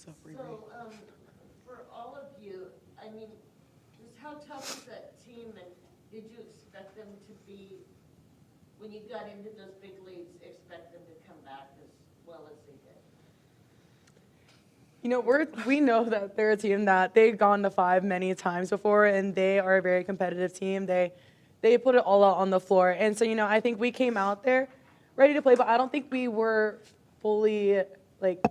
So, for all of you, I mean, just how tough is that team, and did you expect them to be, when you got into those big leagues, expect them to come back as well as they did? you know, we know that they're a team that they've gone to 5 many times before, and they are a very competitive team. They put it all out on the floor. And so, you know, I think we came out there ready to play, but I don't think we were fully, like,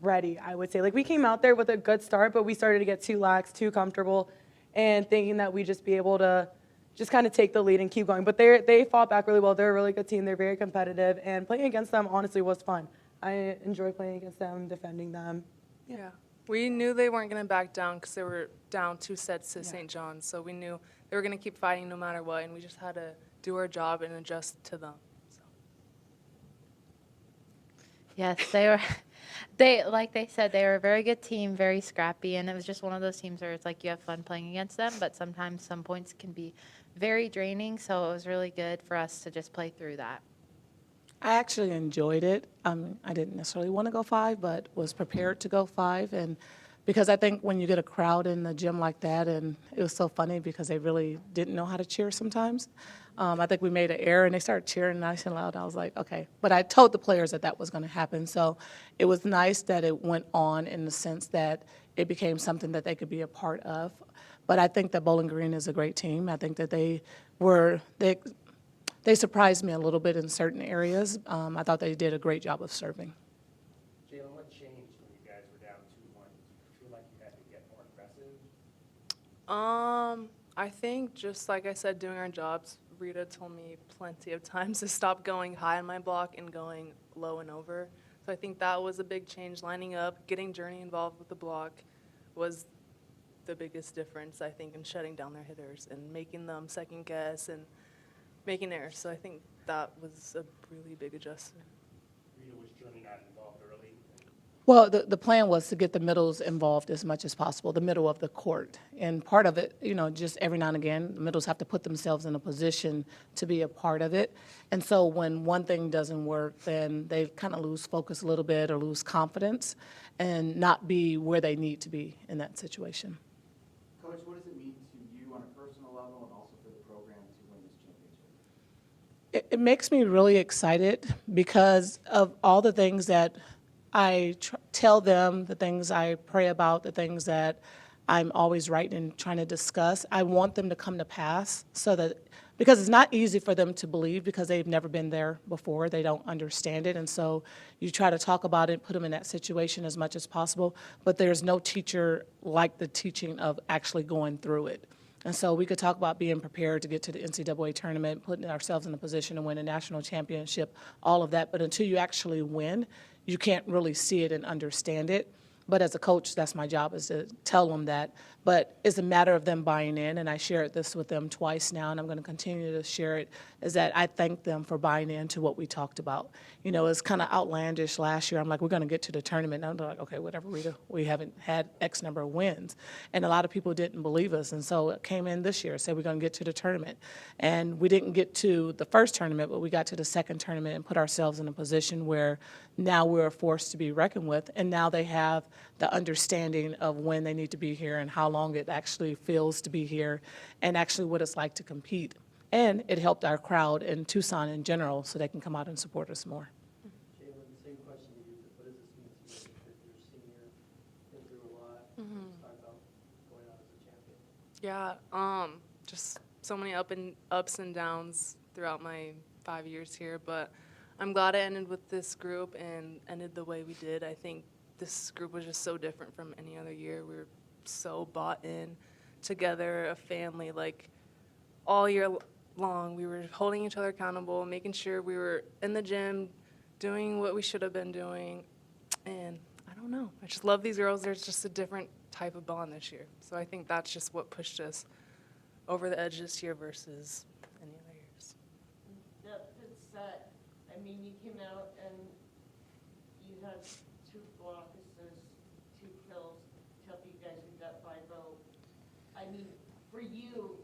ready, I would say. Like, we came out there with a good start, but we started to get too lax, too comfortable, and thinking that we'd just be able to just kind of take the lead and keep going. But they fought back really well. They're a really good team. They're very competitive, and playing against them, honestly, was fun. I enjoy playing against them, defending them. Yeah. We knew they weren't going to back down because they were down 2 sets to St. John's. So we knew they were going to keep fighting no matter what, and we just had to do our job and adjust to them. So. Yes, they were. Like they said, they were a very good team, very scrappy, and it was just one of those teams where it's like you have fun playing against them, but sometimes some points can be very draining. So it was really good for us to just play through that. I actually enjoyed it. I didn't necessarily want to go 5, but was prepared to go 5. And because I think when you get a crowd in the gym like that, and it was so funny because they really didn't know how to cheer sometimes. I think we made an error, and they started cheering nice and loud. I was like, okay. But I told the players that that was going to happen. So it was nice that it went on in the sense that it became something that they could be a part of. But I think that Bowling Green is a great team. I think that they surprised me a little bit in certain areas. I thought they did a great job of serving. Jaelyn, what changed when you guys were down 2-1? Did you feel like you had to get more aggressive? I think just like I said, doing our jobs, Rita told me plenty of times to stop going high on my block and going low and over. So I think that was a big change. Lining up, getting Journey involved with the block was the biggest difference, I think, in shutting down their hitters and making them second guess and making errors. So I think that was a really big adjustment. Rita, was Journey not involved early? Well, the plan was to get the middles involved as much as possible, the middle of the court. And part of it, you know, just every now and again, the middles have to put themselves in a position to be a part of it. And so when one thing doesn't work, then they kind of lose focus a little bit or lose confidence and not be where they need to be in that situation. Coach, what does it mean to you on a personal level and also for the program to win this championship? It makes me really excited because of all the things that I tell them, the things I pray about, the things that I'm always writing and trying to discuss. I want them to come to pass so that, because it's not easy for them to believe because they've never been there before. They don't understand it. And so you try to talk about it, put them in that situation as much as possible. But there's no teacher like the teaching of actually going through it. And so we could talk about being prepared to get to the NCAA tournament, putting ourselves in a position to win a national championship, all of that. But until you actually win, you can't really see it and understand it. But as a coach, that's my job, is to tell them that. But it's a matter of them buying in, and I shared this with them twice now, and I'm going to continue to share it, is that I thank them for buying into what we talked about. You know, it's kind of outlandish last year. I'm like, we're going to get to the tournament. And I'm like, okay, whatever, Rita. We haven't had X number of wins. And a lot of people didn't believe us, and so it came in this year, said we're going to get to the tournament. And we didn't get to the first tournament, but we got to the second tournament and put ourselves in a position where now we're a force to be reckoned with, and now they have the understanding of when they need to be here and how long it actually feels to be here and actually what it's like to compete. And it helped our crowd in Tucson in general so they can come out and support us more. Jaelyn, same question to you, but what does this mean to you that you're senior, been through a lot, talk about going out as a champion? Yeah, just so many ups and downs throughout my 5 years here, but I'm glad it ended with this group and ended the way we did. I think this group was just so different from any other year. We were so bought in together, a family, like all year long. We were holding each other accountable, making sure we were in the gym, doing what we should have been doing. And I don't know, I just love these girls. There's just a different type of bond this year. So I think that's just what pushed us over the edge this year versus any other years. I mean, you came out and you had 2 blocks, 2 kills, tell you guys we got 5-0. I mean, for you,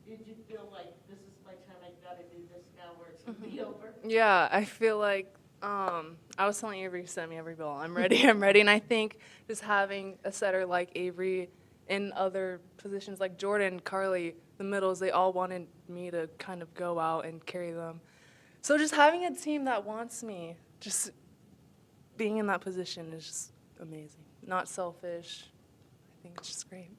did you feel like this is my time, I gotta do this now, or it's gonna be over? Yeah, I feel like I was telling Avery, send me every ball. I'm ready. I'm ready. And I think just having a setter like Avery in other positions like Jordan, Carly, the middles, they all wanted me to kind of go out and carry them. So just having a team that wants me, just being in that position is just amazing. Not selfish. I think it's just great.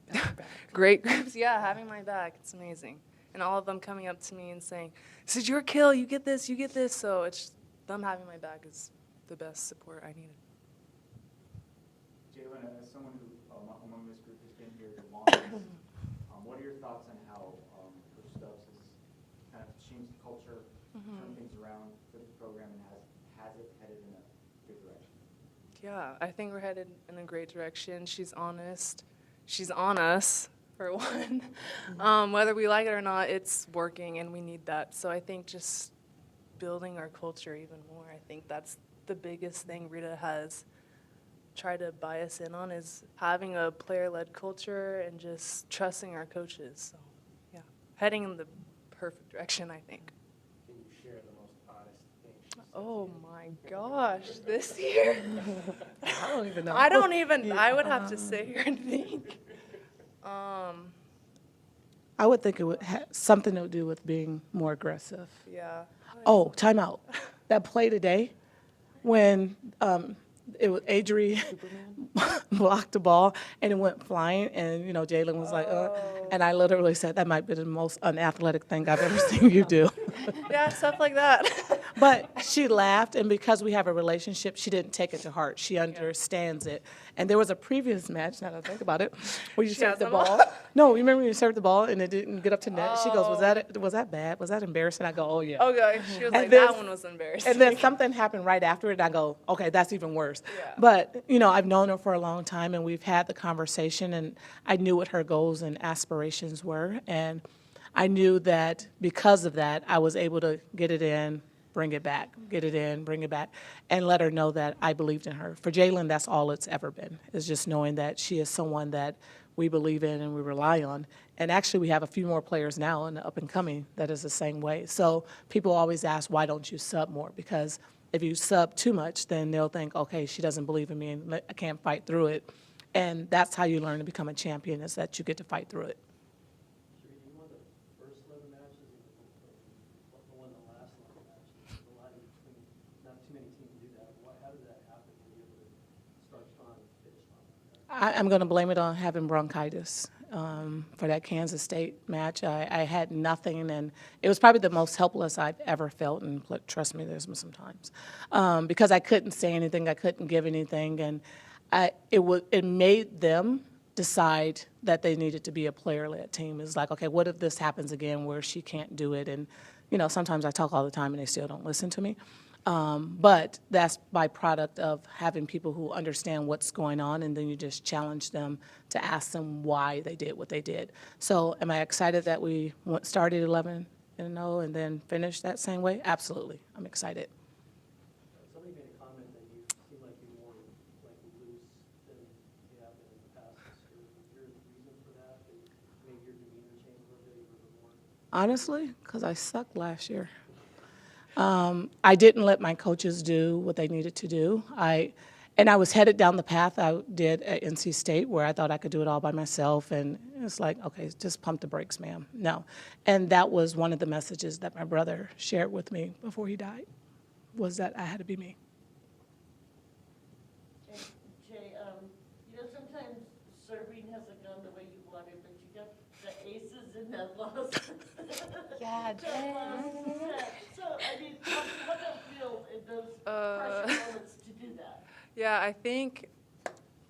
Great groups. Yeah, having my back. It's amazing. And all of them coming up to me and saying, this is your kill. You get this. You get this. So it's just, them having my back is the best support I needed. Jaelyn, as someone who among this group has been here the longest, what are your thoughts on how Coach Stubbs has kind of changed the culture, turned things around for the program, and has it headed in a good direction? Yeah, I think we're headed in a great direction. She's honest. She's on us, for one. Whether we like it or not, it's working, and we need that. So I think just building our culture even more, I think that's the biggest thing Rita has tried to buy us in on, is having a player-led culture and just trusting our coaches. So, yeah, heading in the perfect direction, I think. Can you share the most honest thing she said? Oh my gosh, this year? I don't even know. I would have to sit here and think. I would think it would have something to do with being more aggressive. Yeah. Oh, timeout. That play today when it was Adri blocked the ball and it went flying, and Jaelyn was like, and I literally said that might be the most unathletic thing I've ever seen you do. Yeah, stuff like that. But she laughed, and because we have a relationship, she didn't take it to heart. She understands it. And there was a previous match, now that I think about it, where you She served has the them ball. all? No, you remember when you served the ball and it didn't get up to net? She goes, was that bad? Was that embarrassing? I go, oh, yeah. Okay, she was And like, then- that one was embarrassing. And then something happened right after it, and I go, okay, that's even worse. Yeah. But, I've known her for a long time, and we've had the conversation, and I knew what her goals and aspirations were. And I knew that because of that, I was able to get it in, bring it back, get it in, bring it back, and let her know that I believed in her. For Jaelyn, that's all it's ever been, is just knowing that she is someone that we believe in and we rely on. And actually, we have a few more players now in the up and coming that is the same way. So people always ask, why don't you sub more? Because if you sub too much, then they'll think, okay, she doesn't believe in me and I can't fight through it. And that's how you learn to become a champion, is that you get to fight through it. Charita, you won the first 11 matches and you won the last 11 matches. A lot in between. Not too many teams do that. How did that happen to be able to start strong and finish strong? I'm going to blame it on having bronchitis. For that Kansas State match, I had nothing, and it was probably the most helpless I've ever felt, and trust me, there's been some times, because I couldn't say anything, I couldn't give anything, and it made them decide that they needed to be a player-led team. It's like, okay, what if this happens again where she can't do it? And, sometimes I talk all the time and they still don't listen to me. But that's byproduct of having people who understand what's going on, and then you just challenge them to ask them why they did what they did. So am I excited that we started 11-0 and then finished that same way? Absolutely. I'm excited. Somebody made a comment that you seem like you're more like loose than you have been in the past this year. Is there a reason for that? That maybe your demeanor changed a little bit, you're a little more? Honestly, because I sucked last year. I didn't let my coaches do what they needed to do. And I was headed down the path I did at NC State, where I thought I could do it all by myself. And it's like, okay, just pump the brakes, ma'am. No. And that was one of the messages that my brother shared with me before he died, was that I had to be me. Jay, sometimes serving hasn't gone the way you wanted, but you got the aces in that loss. Yeah, Jay. So, I mean, how does it feel in those pressure moments to do that? Yeah, I think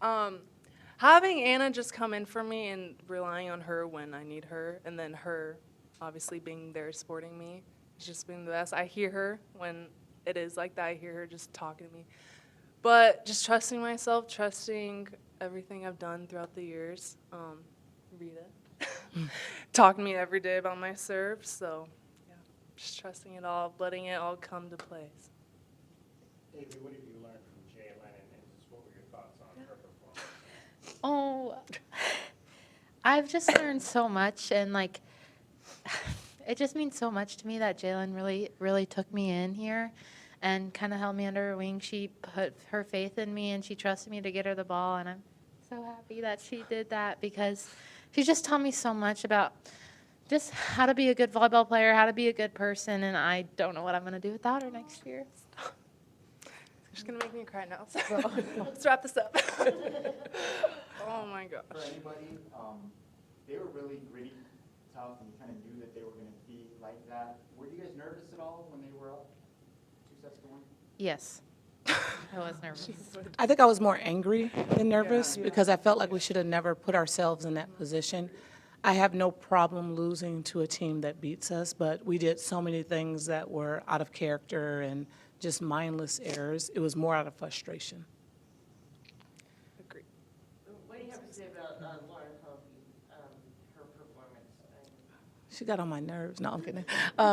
having Anna just come in for me and relying on her when I need her, and then her obviously being there supporting me, has just been the best. I hear her when it is like that. I hear her just talking to me. But just trusting myself, trusting everything I've done throughout the years. Rita talking to me every day about my serve. So, yeah, just trusting it all, letting it all come to place. Avery, what have you learned from Jaelyn, and just what were your thoughts on her performance? Oh, I've just learned so much, and it just means so much to me that Jaelyn really, really took me in here and kind of held me under her wing. She put her faith in me, and she trusted me to get her the ball, and I'm so happy that she did that because she just taught me so much about just how to be a good volleyball player, how to be a good person, and I don't know what I'm going to do without her next year. You're just gonna make me cry now. So let's wrap this up. Oh my gosh. For anybody, they were really gritty, tough, and you kind of knew that they were going to be like that. Were you guys nervous at all when they were up 2-1? Yes, I was nervous. I think I was more angry than nervous because I felt like we should have never put ourselves in that position. I have no problem losing to a team that beats us, but we did so many things that were out of character and just mindless errors. It was more out of frustration. Agreed. What do you have to say about Lauren Hovey, her performance? She got on my nerves. No, I'm kidding.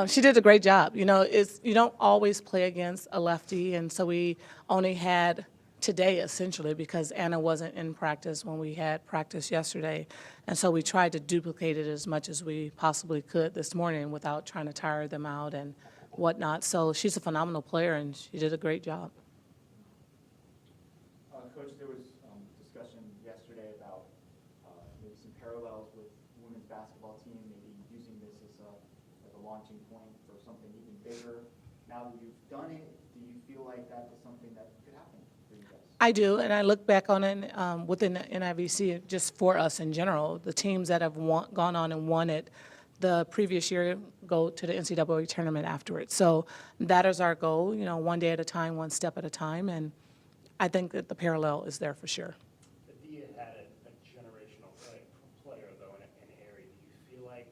She did a great job. You know, you don't always play against a lefty, and so we only had today essentially because Anna wasn't in practice when we had practice yesterday, and so we tried to duplicate it as much as we possibly could this morning without trying to tire them out and whatnot. So she's a phenomenal player, and she did a great job. Coach, there was discussion yesterday about maybe some parallels with women's basketball team, maybe using this as a launching point for something even bigger. Now that you've done it, do you feel like that is something that could happen for you guys? I do, and I look back on it within the NIVC, just for us in general, the teams that have gone on and won it the previous year go to the NCAA tournament afterwards. So that is our goal, you know, one day at a time, one step at a time, and I think that the parallel is there for sure. Adia had a generational player, though, in Avery. Do you feel like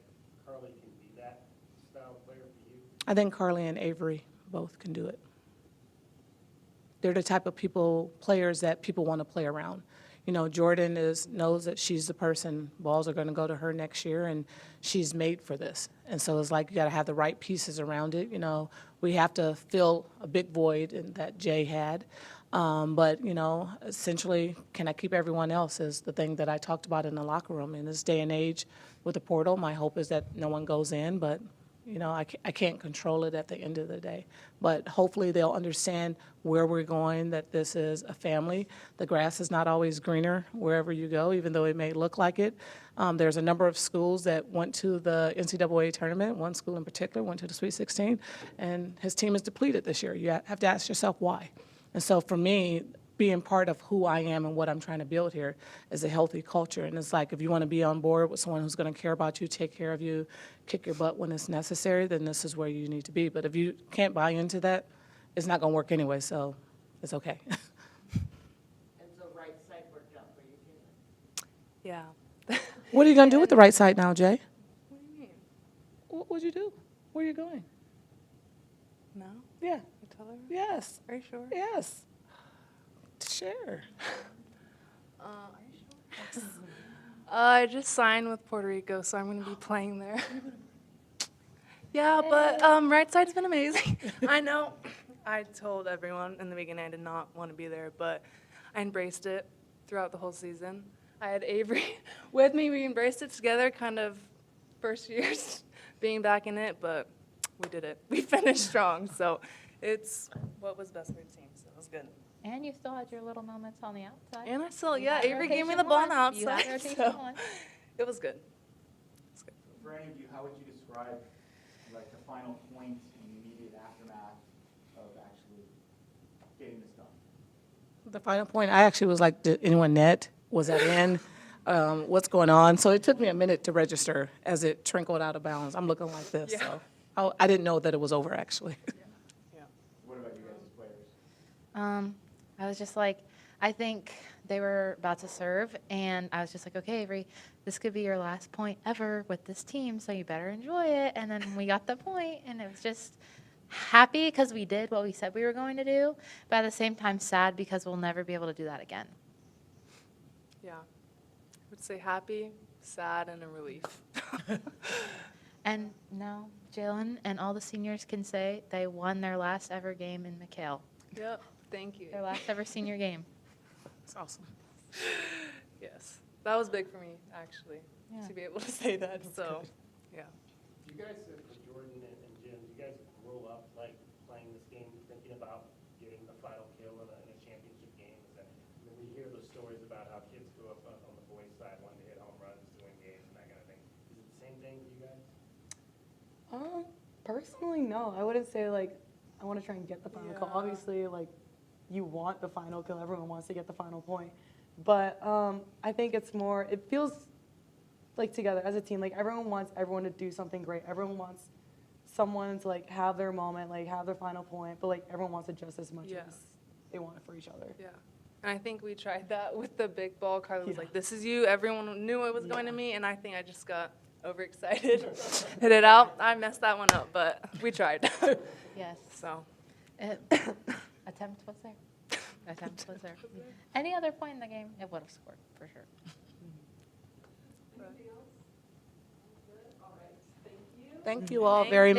Carly can be that style player for you? I think Carly and Avery both can do it. They're the type of players that people want to play around. You know, Jordan knows that she's the person, balls are going to go to her next year, and she's made for this. And so it's like you got to have the right pieces around it. You know, we have to fill a big void that Jay had. But, you know, essentially, can I keep everyone else is the thing that I talked about in the locker room. In this day and age with the portal, my hope is that no one goes in, but you know, I can't control it at the end of the day. But hopefully they'll understand where we're going, that this is a family. The grass is not always greener wherever you go, even though it may look like it. There's a number of schools that went to the NCAA tournament. One school in particular went to the Sweet 16, and his team is depleted this year. You have to ask yourself why. And so for me, being part of who I am and what I'm trying to build here is a healthy culture. And it's like if you want to be on board with someone who's going to care about you, take care of you, kick your butt when it's necessary, then this is where you need to be. But if you can't buy into that, it's not going to work anyway, so it's okay. And so right side worked out for you, too. Yeah. What are you going to do with the right side now, Jay? What do you mean? What would you do? Where are you going? No? Yeah. You tell her? Yes. Are you sure? Yes. Share. Are you sure? I just signed with Puerto Rico, so I'm going to be playing there. Yeah, but right side's been amazing. I know. I told everyone in the beginning I did not want to be there, but I embraced it throughout the whole season. I had Avery with me. We embraced it together, kind of first years being back in it, but we did it. We finished strong, so it's what was best for the team, so it was good. And you still had your little moments on the outside. And I still, You yeah, had Avery gave me rotation the ball on one. the You had outside, rotation so one. it was good. For any of you, how would you describe like the final point and the immediate aftermath of actually getting this done? The final point, I actually was like, did anyone net? Was that in? What's going on? So it took me a minute to register as it trickled out of bounds. I'm looking like this, Yeah. so I didn't know that it was over, actually. What about you guys as players? I was just like, I think they were about to serve, and I was just like, okay, Avery, this could be your last point ever with this team, so you better enjoy it. And then we got the point, and it was just happy because we did what we said we were going to do, but at the same time sad because we'll never be able to do that again. Yeah. I would say happy, sad, and a relief. And now Jaelyn and all the seniors can say they won their last ever game in McHale, Yep. Thank you. their last ever senior game. It's awesome. Yes. That was big for me, actually, Yeah. to be able to say that. So, yeah. You guys, for Jordan and Jim, you guys grow up like playing this game thinking about getting the final kill in a championship game? Is that, I mean, we hear those stories about how kids grew up on the boys' side wanting to hit home runs, to win games, and that kind of thing. Is it the same thing with you guys? Personally, no. I wouldn't say like I want to try and get the final kill. Yeah. Obviously, like you want the final kill. Everyone wants to get the final point. But I think it's more. It feels like together as a team. Like everyone wants everyone to do something great. Everyone wants someone to like have their moment, like have their final point. But like everyone wants it just as much Yeah. as they want it for each other. Yeah. And I think we tried that with the big ball. Carly was Yeah. like, this is you. Everyone knew it was going to Yeah. me. And I think I just got overexcited. Hit it out. I messed that one up, but we tried. Yes. So, Attempt was there. Attempt was there. Any other point in the game, it would have scored for sure. Thank you all very much.